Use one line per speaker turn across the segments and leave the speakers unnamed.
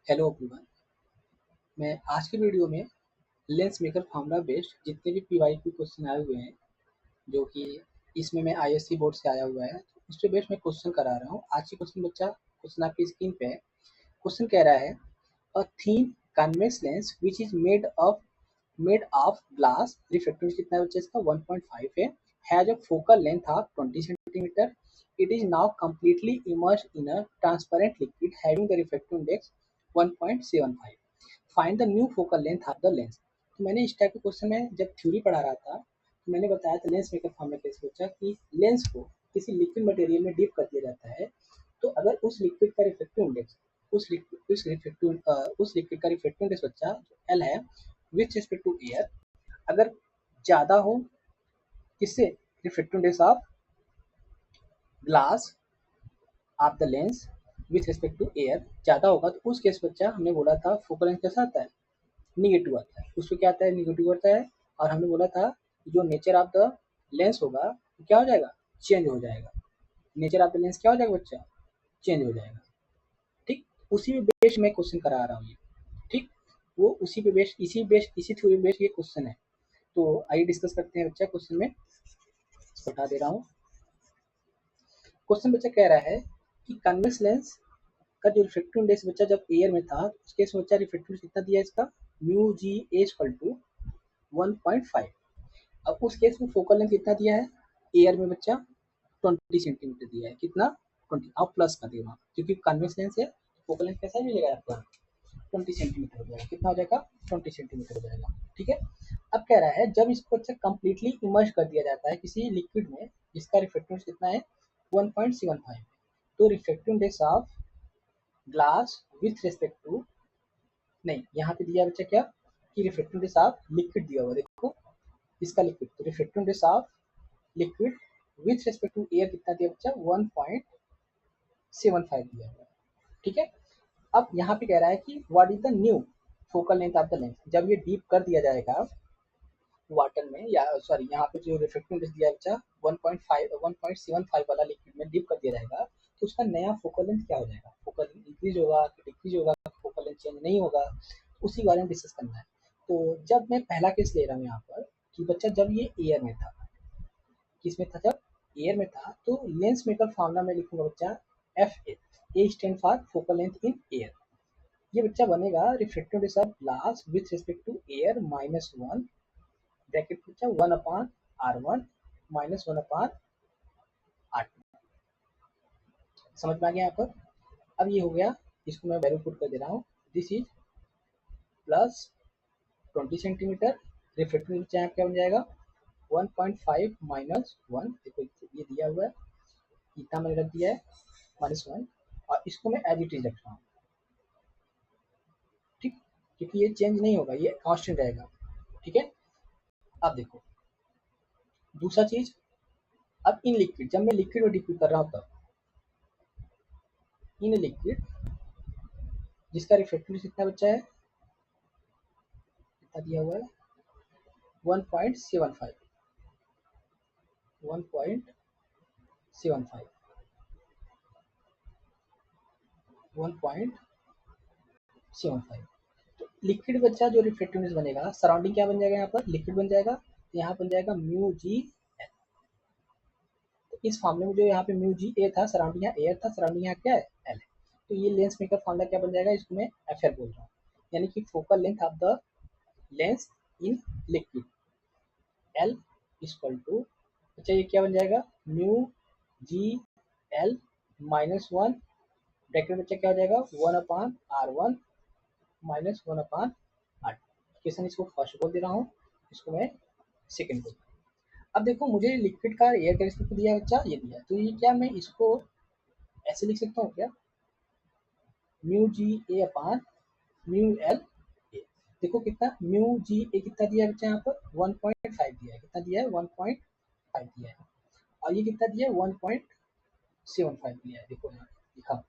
Hello everyone. मैं आज की वीडियो में लेंस मेकर फार्मूला बेस्ड जितने भी पीवाईक्यू क्वेश्चन आए हुए हैं, जो कि इसमें मैं आईएससी बोर्ड से आया हुआ है, तो उस पे बेस्ड मैं क्वेश्चन करा रहा हूँ। आज की क्वेश्चन आपकी स्क्रीन पे है। क्वेश्चन कह रहा है a thin convex lens which is made of glass refractive कितना है बच्चा इसका 1.5 है, has a focal length of 20 centimetre, it is now completely immersed in a transparent liquid having the refractive index 1.75, find the new focal length of the lens. तो मैंने इस type के question में जब थ्योरी पढ़ा रहा था तो मैंने बताया था लेंस मेकर फॉर्म में कैसे पूछा कि लेंस को किसी लिक्विड मटेरियल में डीप कर दिया जाता है, तो अगर उस लिक्विड का रिफ्रैक्टिव इंडेक्स उस लिक्विड का रिफ्रैक्टिव इंडेक्स बच्चा एल है विथ रिस्पेक्ट टू एयर, अगर ज़्यादा हो किससे refractive index of glass of the lens with respect to air ज़्यादा होगा, तो उस केस बच्चा हमने बोला था फोकल लेंथ कैसा आता है, निगेटिव आता है। उसमें क्या आता है, निगेटिव आता है। और हमने बोला था जो नेचर ऑफ द लेंस होगा वो क्या हो जाएगा, चेंज हो जाएगा। नेचर ऑफ द लेंस क्या हो जाएगा बच्चा, चेंज हो जाएगा। ठीक, उसी पे बेस मैं क्वेश्चन करा रहा हूँ ये। ठीक, वो उसी पे बेस इसी थ्योरी पे बेस ये क्वेश्चन है। तो आइए डिस्कस करते हैं बच्चा क्वेश्चन में। बता दे रहा हूँ। क्वेश्चन बच्चा कह रहा है कि कन्वेक्स लेंस का जो रिफ्रैक्टिव इंडेक्स बच्चा जब एयर में था तो उसके बच्चा रिफ्रैक्टिव इंडेक्स कितना दिया इसका, म्यू जी इक्वल टू 1.5। अब उस केस में फोकल लेंथ कितना दिया है एयर में बच्चा, 20 सेंटीमीटर दिया है। कितना, 20। अब प्लस का दे रहा हूँ क्योंकि कन्वेक्स लेंस है, फोकल लेंथ कैसा मिलेगा आपका, 20 सेंटीमीटर हो जाएगा। कितना हो जाएगा, 20 सेंटीमीटर हो जाएगा। ठीक है। अब कह रहा है जब इसको अच्छा कंप्लीटली इमर्ज कर दिया जाता है किसी लिक्विड में जिसका रिफ्रैक्टिव इंडेक्स कितना है 1.75, तो refractive index of glass with respect to, नहीं यहाँ पे दिया बच्चा क्या कि रिफ्रैक्टिव इंडेक्स ऑफ लिक्विड दिया हुआ, देखो इसका लिक्विड, तो refractive index of liquid with respect to air कितना दिया बच्चा, 1.75 दिया हुआ है। ठीक है। अब यहाँ पे कह रहा है कि what is the new focal length of the lens, जब ये डीप कर दिया जाएगा वाटर में, या सॉरी यहाँ पे जो रिफ्रैक्टिव इंडेक्स दिया बच्चा 1.75 वाला लिक्विड में डीप कर दिया जाएगा, तो उसका नया फोकल लेंथ क्या हो जाएगा, फोकल लेंथ इंक्रीज होगा कि डिक्रीज होगा, फोकल लेंथ चेंज नहीं होगा, उसी बारे में डिस्कस करना है। तो जब मैं पहला केस ले रहा हूँ यहाँ पर कि बच्चा जब ये एयर में था, किस में था, जब एयर में था, तो लेंस मेकर फार्मूला में लिखूंगा बच्चा F A stand for focal length in air. ये बच्चा बनेगा refractive index of glass with respect to air -1 bracket बच्चा 1/r1 -1/r2। समझ में आ गया यहाँ पर। अब ये हो गया, इसको मैं वैल्यू पुट कर दे रहा हूँ। This is plus 20 centimetre, refractive index यहाँ क्या बन जाएगा 1.5 -1, देखो ये दिया हुआ है, इतना मैंने रख दिया है -1, और इसको मैं एज इट इज रख रहा हूँ। ठीक, क्योंकि ये चेंज नहीं होगा, ये कांस्टेंट रहेगा। ठीक है। अब देखो दूसरा चीज, अब इन लिक्विड, जब मैं लिक्विड में डिप कर रहा हूँ तब इन लिक्विड जिसका रिफ्रैक्टिव कितना बच्चा है, कितना दिया हुआ है 1.75, 1.75, 1.75। तो लिक्विड बच्चा जो रिफ्रैक्टिव इंडेक्स बनेगा, सराउंडिंग क्या बन जाएगा, यहाँ पर लिक्विड बन जाएगा, तो यहाँ बन जाएगा म्यू जी एल। तो इस फॉर्मूले में जो यहाँ पे म्यू जी ए था, सराउंडिंग यहाँ एयर था, सराउंडिंग यहाँ क्या है एल है, तो ये लेंस मेकर फॉर्मूला क्या बन जाएगा, इसको मैं एफ एल बोल रहा हूँ, यानी कि focal length of the lens in liquid L equal to, अच्छा ये क्या बन जाएगा म्यू जी एल -1 ब्रैकेट में बच्चा क्या हो जाएगा 1/r1 -1/r2। क्वेश्चन इसको फर्स्ट बोल दे रहा हूँ, इसको मैं सेकंड बोल। अब देखो मुझे लिक्विड का एयर का रिस्पेक्ट दिया है बच्चा, ये दिया है, तो ये क्या मैं इसको ऐसे लिख सकता हूँ क्या, mu G A upon mu L A. देखो कितना म्यू जी ए कितना दिया है बच्चा, यहाँ पर 1.5 दिया है, कितना दिया है 1.5 दिया है, और ये कितना दिया है 1.75 दिया है। देखो यहाँ लिखा,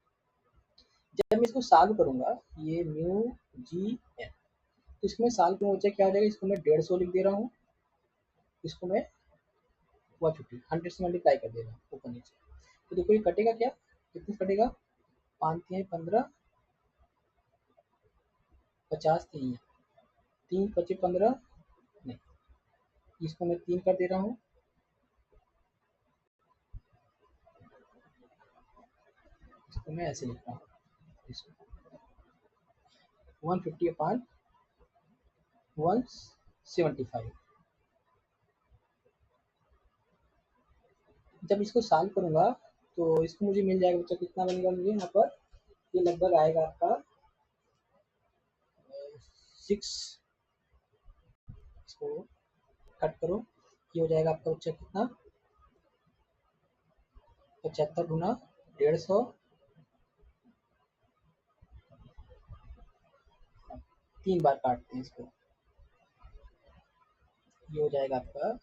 जब मैं इसको सॉल्व करूंगा ये म्यू जी एल, तो इसमें सॉल्व क्यों बच्चा क्या हो जाएगा, इसको मैं 150 लिख दे रहा हूँ, इसको मैं 150 100 से मल्टीप्लाई कर दे रहा हूँ ऊपर नीचे, तो देखो ये कटेगा क्या, कितने कटेगा, 5 3 15, 50 नहीं है, 3 25 15 नहीं, इसको मैं 3 कर दे रहा हूँ, इसको मैं ऐसे लिख रहा हूँ, इसको 150 अपॉन 175। जब इसको सॉल्व करूँगा तो इसको मुझे मिल जाएगा बच्चा, कितना बनेगा मुझे यहाँ पर, ये लगभग आएगा आपका 6, इसको कट करो, ये हो जाएगा आपका बच्चा कितना, 75 गुना 150, 3 बार काटते हैं इसको, ये हो जाएगा आपका,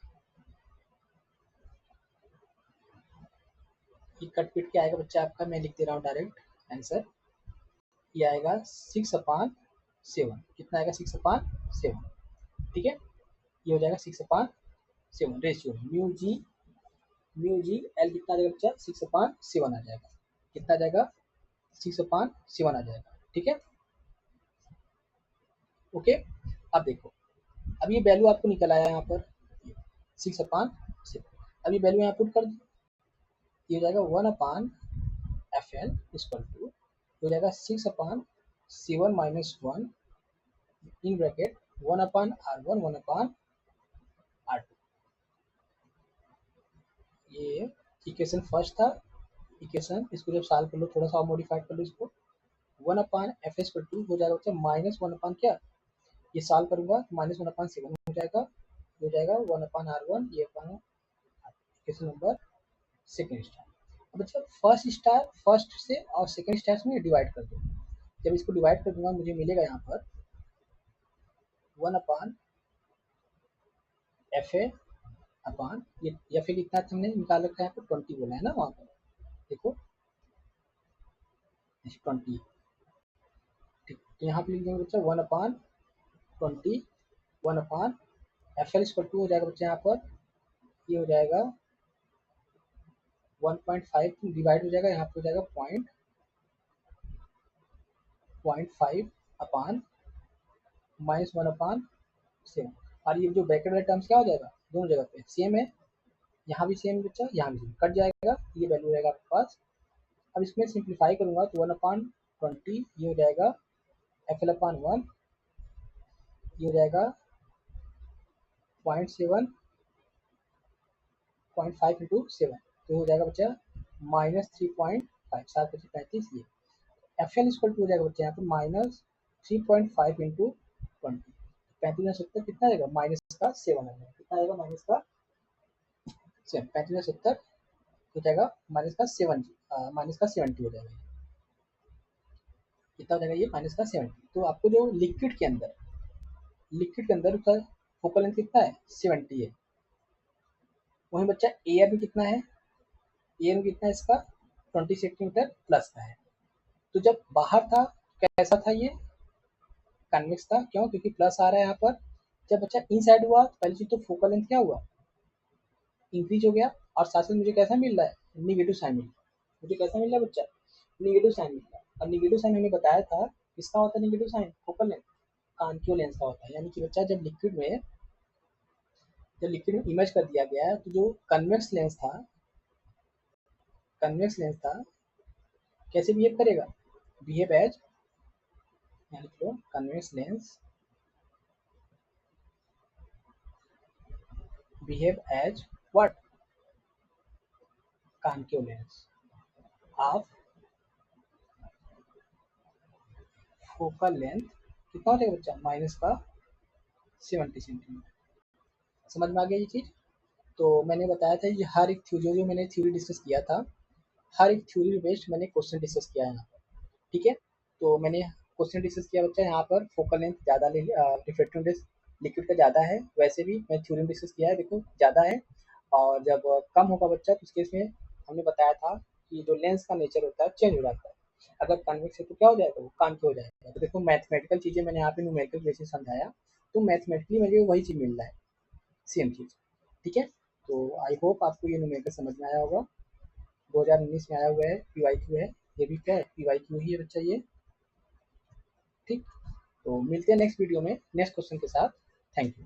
ये कट पिट के आएगा बच्चा आपका, मैं लिख दे रहा हूँ डायरेक्ट आंसर, ये आएगा 6/7, कितना आएगा 6/7, ठीक है, ये हो जाएगा 6/7 रेशियो, म्यू जी एल कितना आ जाएगा बच्चा, 6/7 आ जाएगा, कितना आ जाएगा 6/7 आ जाएगा, ठीक है, ओके। अब देखो, अब ये वैल्यू आपको निकल आया यहाँ पर 6/7, अब ये वैल्यू यहाँ पुट कर दो, ये हो जाएगा 1/FN इक्वल टू, हो जाएगा 6/7 - 1 इन ब्रैकेट 1/R1 1/R2, ये इक्वेशन फर्स्ट था, इक्वेशन इसको जब सॉल्व कर लो, थोड़ा सा मॉडिफाइड कर लो इसको, 1/F इक्वल टू हो जाएगा बच्चा -1 क्या, ये सॉल्व करूंगा तो -1/7 हो जाएगा, हो जाएगा 1/R1, ये upon equation number second star. अब बच्चा फर्स्ट से और सेकेंड स्टार में डिवाइड कर दो, जब इसको डिवाइड कर दूंगा मुझे मिलेगा यहाँ पर 1/FA अपॉन ये FA कितना हमने निकाल रखा है यहाँ पर 20 बोला है ना, वहाँ पर देखो 20, ठीक, तो यहाँ पे लिख देंगे बच्चा 1/20, 1/FL इक्वल टू हो जाएगा बच्चा यहाँ पर, ये हो जाएगा 1.5 डिवाइड हो जाएगा, यहाँ पे हो जाएगा 0.5 अपॉन -1/7, और ये जो ब्रैकेट वाले टर्म्स क्या हो जाएगा, दोनों जगह पे सेम है, यहाँ भी सेम बच्चा, यहाँ भी सेम, कट जाएगा, ये वैल्यू रहेगा आपके पास। अब इसमें सिंप्लीफाई करूंगा तो 1/20 ये हो जाएगा FL/1, ये हो जाएगा 0.7 0.5 इंटू 7, तो हो जाएगा बच्चा -3.5, 7×35 ये FL इक्वल टू हो जाएगा बच्चा यहाँ पर -3.5 इंटू 20, 35/70 कितना आएगा, -7 आएगा, कितना आएगा -7, 35/70 हो जाएगा -70 हो जाएगा, कितना हो जाएगा ये -70। तो आपको जो लिक्विड के अंदर उसका फोकल लेंथ कितना है 70 है, वहीं बच्चा एयर में कितना है, एयर में कितना है इसका 20 सेंटीमीटर प्लस का है, तो जब बाहर था कैसा था ये कन्वेक्स था, क्यों, क्योंकि प्लस आ रहा है यहाँ पर, जब बच्चा इनसाइड हुआ तो पहली चीज तो फोकल लेंथ क्या हुआ, इंक्रीज हो गया, और साथ साथ मुझे कैसा मिल रहा है निगेटिव साइन मिल रहा है, मुझे कैसा मिल रहा है बच्चा निगेटिव साइन मिल रहा है, और निगेटिव साइन हमें बताया था किसका होता है, negative sign focal length concave lens का होता है, यानी कि बच्चा जब लिक्विड में इमेज कर दिया गया है तो जो कन्वेक्स लेंस था कैसे बिहेव करेगा, बिहेव एज, यानी कि convex lens behave as what, concave lens of focal length कितना हो जाएगा बच्चा -70 सेंटीमीटर, समझ में आ गया ये चीज। तो मैंने बताया था ये हर एक जो मैंने थ्योरी डिस्कस किया था, हर एक थ्योरी बेस्ड मैंने क्वेश्चन डिस्कस किया है यहाँ पर, ठीक है, तो मैंने क्वेश्चन डिस्कस किया बच्चा यहाँ पर फोकल लेंथ ज़्यादा ले लिया, रिफ्रैक्टिव इंडेक्स लिक्विड का ज़्यादा है, वैसे भी मैं थ्योरी डिस्कस किया है, देखो ज़्यादा है, और जब कम होगा बच्चा तो उस केस में हमने बताया था कि जो लेंस का नेचर होता है चेंज हो जाता है, अगर कन्वेक्स है तो क्या हो जाएगा, वो कॉन्केव हो जाएगा, तो देखो मैथमेटिकल चीज़ें मैंने यहाँ पे न्यूमेरिकल बेसिस समझाया, तो मैथमेटिकली मुझे वही चीज़ मिल रहा है, सेम चीज़, ठीक है। तो आई होप आपको ये न्यूमेरिकल समझ में आया होगा, 2019 में आया हुआ है, PYQ है, ये भी क्या है PYQ ही है बच्चा ये, ठीक। तो मिलते हैं नेक्स्ट वीडियो में नेक्स्ट क्वेश्चन के साथ। Thank you.